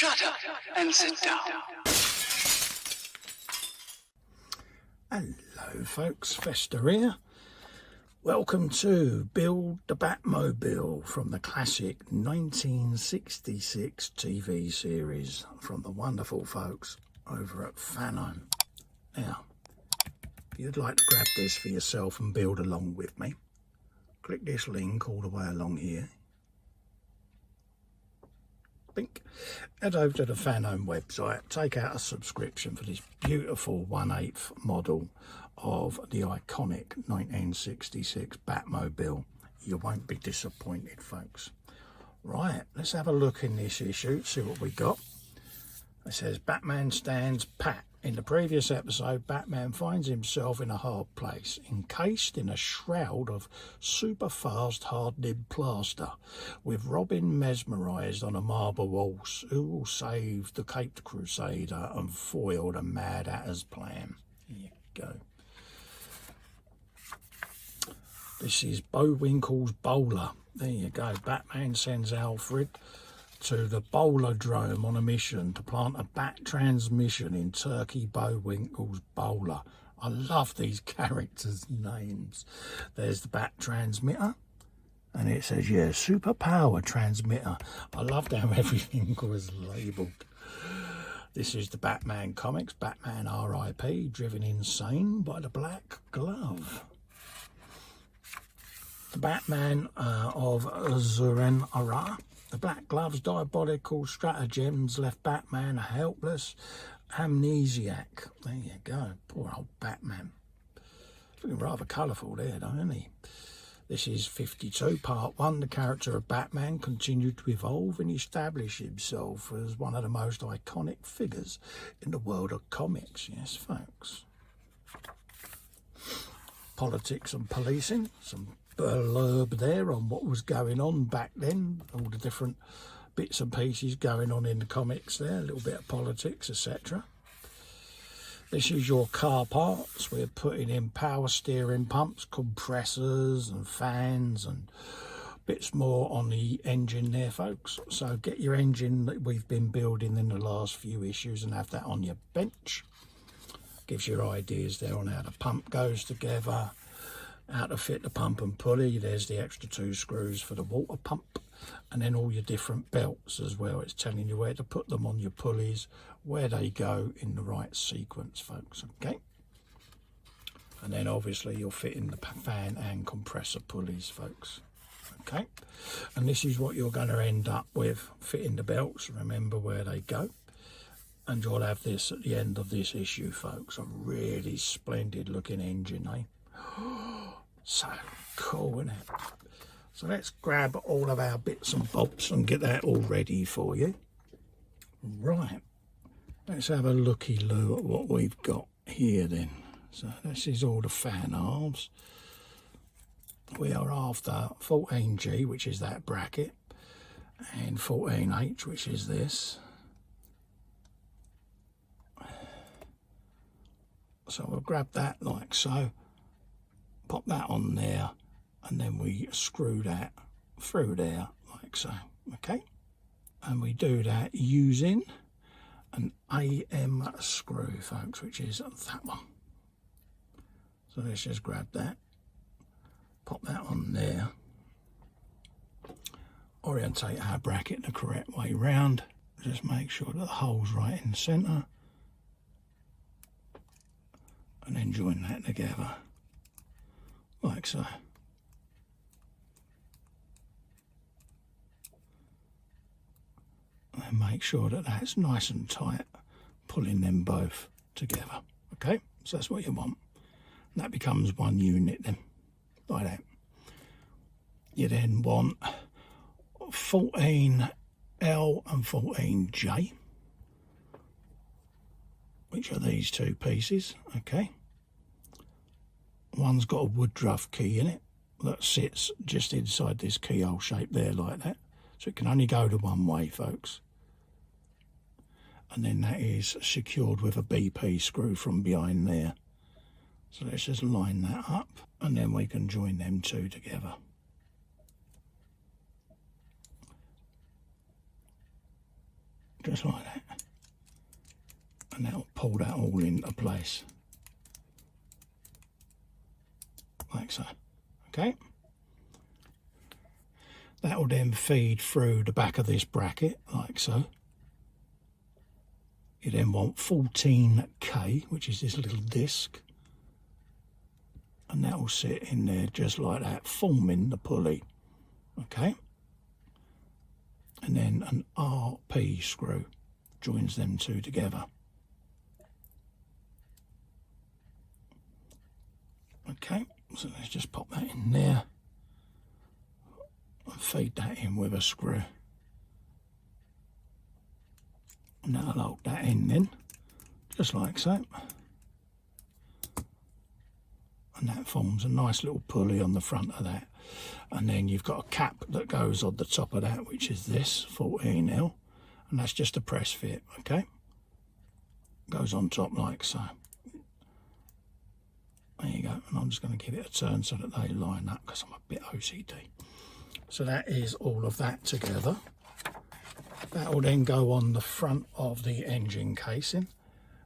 Shut up and sit down. Hello folks, Fester here. Welcome to Build the Batmobile from the classic 1966 TV series from the wonderful folks over at Fanhome. Now, if you'd like to grab this for yourself and build along with me, click this link all the way along here. Bink. Head over to the Fanhome website, take out a subscription for this beautiful 1/8 model of the iconic 1966 Batmobile. You won't be disappointed, folks. Right, let's have a look in this issue, see what we got. It says Batman stands pat. In the previous episode, Batman finds himself in a hard place, encased in a shroud of super-fast hard-nib plaster, with Robin mesmerised on a marble horse, who will save the Caped Crusader and foil the Mad Hatter's plan. Here you go. This is Bullwinkle's Bowler. There you go. Batman sends Alfred to the Bowlerdrome on a mission to plant a bat transmission in Turkey Bullwinkle's Bowler. I love these characters' names. There's the bat transmitter, and it says, yeah, super power transmitter. I loved how everything was labelled. This is the Batman comics, Batman R.I.P., driven insane by the Black Glove. The Batman of Zuren-Ara. The Black Glove's diabolical stratagems left Batman a helpless amnesiac. There you go, poor old Batman. Looking rather colourful there, though, isn't he? This is 52, part 1. The character of Batman continued to evolve and establish himself as one of the most iconic figures in the world of comics. Yes, folks. Politics and policing, some blurb there on what was going on back then, all the different bits and pieces going on in the comics there, a little bit of politics, etc. This is your car parts. We're putting in power steering pumps, compressors and fans and bits more on the engine there, folks. So get your engine that we've been building in the last few issues and have that on your bench. Gives you ideas there on how the pump goes together, how to fit the pump and pulley. There's the extra 2 screws for the water pump, and then all your different belts as well. It's telling you where to put them on your pulleys, where they go in the right sequence, folks. Okay, and then obviously you'll fit in the fan and compressor pulleys, folks. Okay, and this is what you're going to end up with, fitting the belts. Remember where they go. And you'll have this at the end of this issue, folks. A really splendid looking engine, eh? So cool, isn't it? So let's grab all of our bits and bobs and get that all ready for you. Right, let's have a looky-loo at what we've got here then. So this is all the fan halves. We are after 14G, which is that bracket, and 14H, which is this. So we'll grab that like so, pop that on there, and then we screw that through there like so, okay? And we do that using an AM screw, folks, which is that one. So let's just grab that, pop that on there, orientate our bracket the correct way round, just make sure that the hole's right in the centre, and then join that together like so. And make sure that that's nice and tight, pulling them both together. Okay, so that's what you want. And that becomes one unit then, like that. You then want 14L and 14J, which are these 2 pieces, okay? One's got a woodruff key in it that sits just inside this keyhole shape there like that. So it can only go to one way, folks. And then that is secured with a BP screw from behind there. So let's just line that up, and then we can join them 2 together. just like that. And that'll pull that all into place. Like so. Okay? That will then feed through the back of this bracket, like so. You then want 14K, which is this little disc. And that will sit in there just like that, forming the pulley. Okay? And then an RP screw joins them two together. Okay, so let's just pop that in there and feed that in with a screw. And that'll hold that in then, just like so. And that forms a nice little pulley on the front of that. And then you've got a cap that goes on the top of that, which is this 14L, and that's just a press fit. Okay, goes on top like so. There you go, and I'm just going to give it a turn so that they line up because I'm a bit OCD. So that is all of that together. That will then go on the front of the engine casing,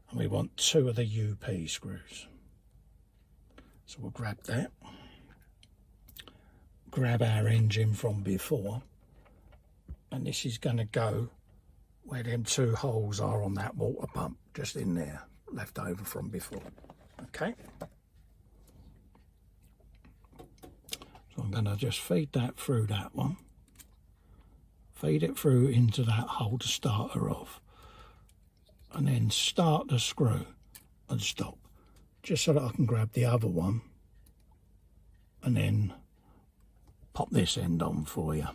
and we want 2 of the UP screws. So we'll grab that, grab our engine from before, and this is going to go where them 2 holes are on that water pump, just in there, left over from before. Okay. So I'm going to just feed that through that one, feed it through into that hole to start her off, and then start the screw and stop, just so that I can grab the other one and then pop this end on for you.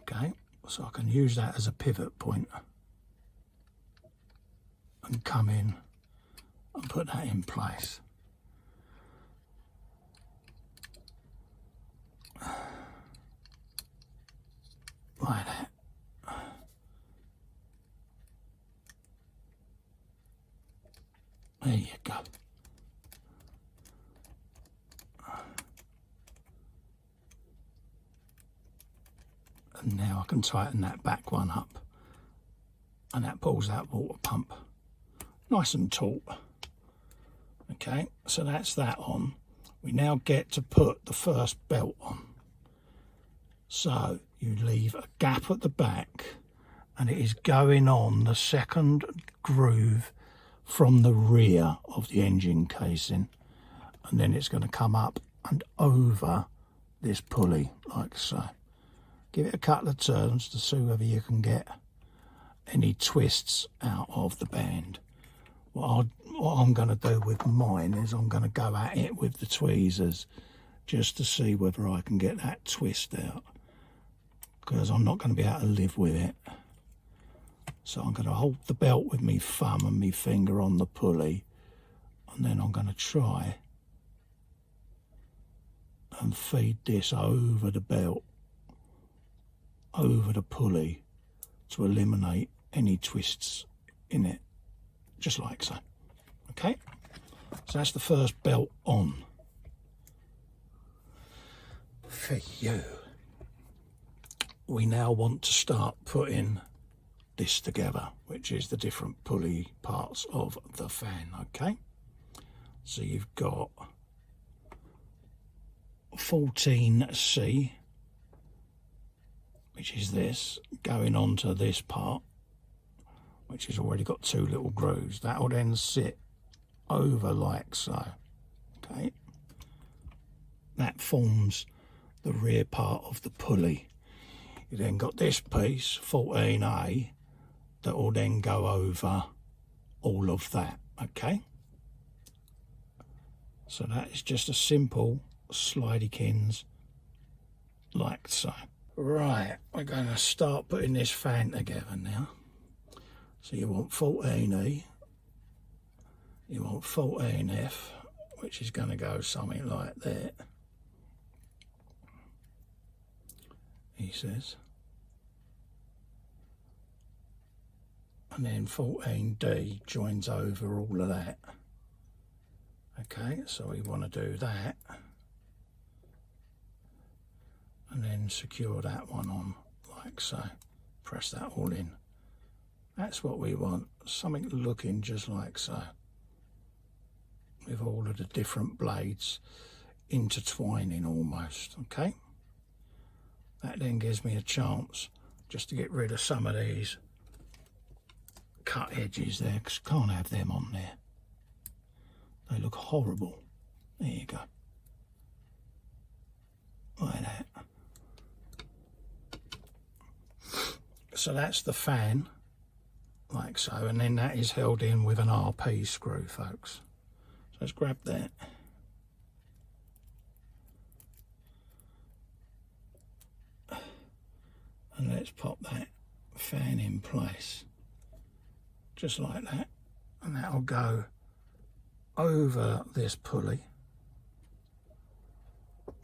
Okay, so I can use that as a pivot point and come in and put that in place. Like that. There you go. And now I can tighten that back one up, and that pulls that water pump nice and taut. Okay, so that's that on. We now get to put the first belt on. So you leave a gap at the back, and it is going on the second groove from the rear of the engine casing, and then it's going to come up and over this pulley like so. Give it a couple of turns to see whether you can get any twists out of the band. What I'm going to do with mine is I'm going to go at it with the tweezers just to see whether I can get that twist out, because I'm not going to be able to live with it. So I'm going to hold the belt with my thumb and my finger on the pulley, and then I'm going to try and feed this over the belt, over the pulley, to eliminate any twists in it, just like so. Okay, so that's the first belt on for you. We now want to start putting this together, which is the different pulley parts of the fan. Okay, so you've got 14C, which is this, going onto this part, which has already got 2 little grooves. That will then sit over like so. Okay, that forms the rear part of the pulley. You then got this piece, 14A, that will then go over all of that. Okay, so that is just a simple slidey-kins like so. Right, we're going to start putting this fan together now. So you want 14E, you want 14F, which is going to go something like that, he says. And then 14D joins over all of that. Okay, so we want to do that. And then secure that one on like so. Press that all in. That's what we want, something looking just like so, with all of the different blades intertwining almost, okay? That then gives me a chance just to get rid of some of these cut edges there, because can't have them on there. They look horrible. There you go. Like that. So that's the fan, like so, and then that is held in with an RP screw, folks. So let's grab that. And let's pop that fan in place, just like that. And that'll go over this pulley,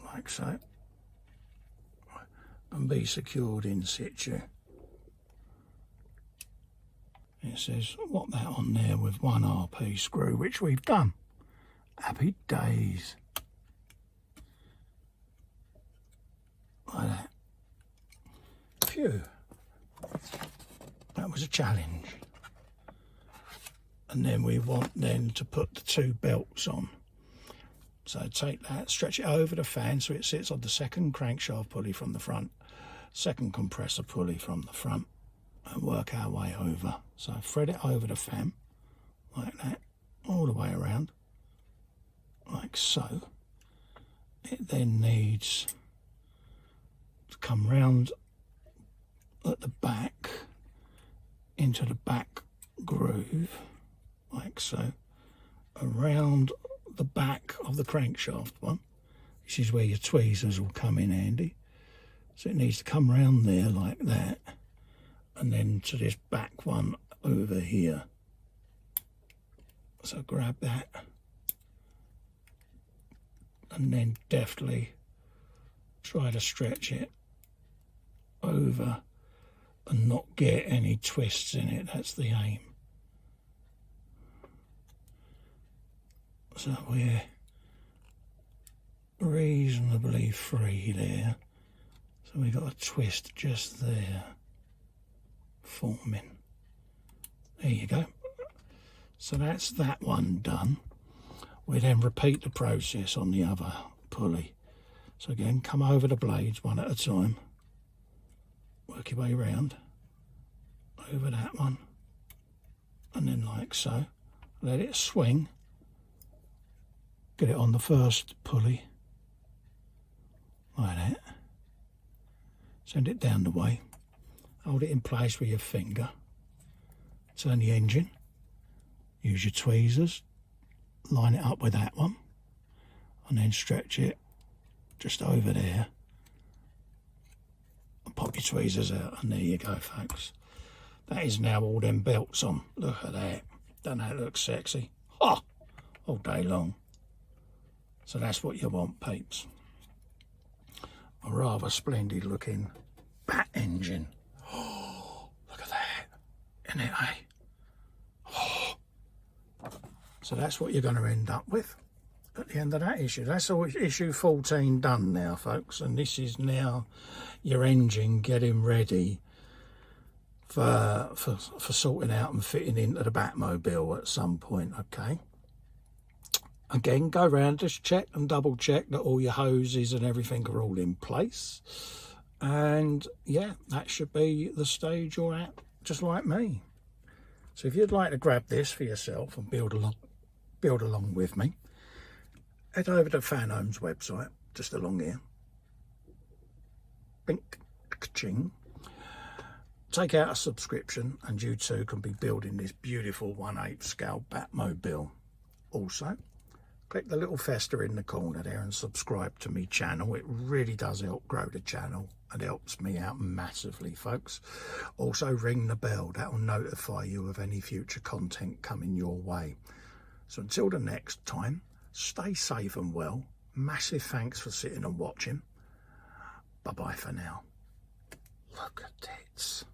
like so, and be secured in situ. It says, what that on there with one RP screw, which we've done. Happy days. Like that. Phew. That was a challenge. And then we want then to put the two belts on. So take that, stretch it over the fan so it sits on the second crankshaft pulley from the front, second compressor pulley from the front, and work our way over. So thread it over the fan, like that, all the way around, like so. It then needs to come round at the back, into the back groove, like so, around the back of the crankshaft one. This is where your tweezers will come in handy. So it needs to come round there like that, and then to this back one over here. So grab that, and then deftly try to stretch it over and not get any twists in it. That's the aim. So we're reasonably free there. So we got a twist just there forming. There you go. So that's that one done. We then repeat the process on the other pulley. So again, come over the blades one at a time. Work your way round over that one, and then like so. Let it swing. Get it on the first pulley, like that. Send it down the way. Hold it in place with your finger. Turn the engine. Use your tweezers. Line it up with that one, and then stretch it just over there. Pop your tweezers out, and there you go, folks. That is now all them belts on. Look at that. Don't that look sexy? Ha! All day long. So that's what you want, peeps. A rather splendid looking bat engine. Oh, look at that. Isn't it, eh? Oh. So that's what you're going to end up with at the end of that issue. That's all issue 14 done now, folks, and this is now your engine getting ready for sorting out and fitting into the Batmobile at some point. Okay, again, go round, just check and double check that all your hoses and everything are all in place, and yeah, that should be the stage you're at, just like me. So if you'd like to grab this for yourself and build along with me, head over to Fanhome's website, just along here. Bink, ka-ching. Take out a subscription, and you too can be building this beautiful 1/8 scale Batmobile. Also, click the little festa in the corner there and subscribe to me channel. It really does help grow the channel and helps me out massively, folks. Also, ring the bell. That will notify you of any future content coming your way. So until the next time, stay safe and well. Massive thanks for sitting and watching. Bye-bye for now. Look at this.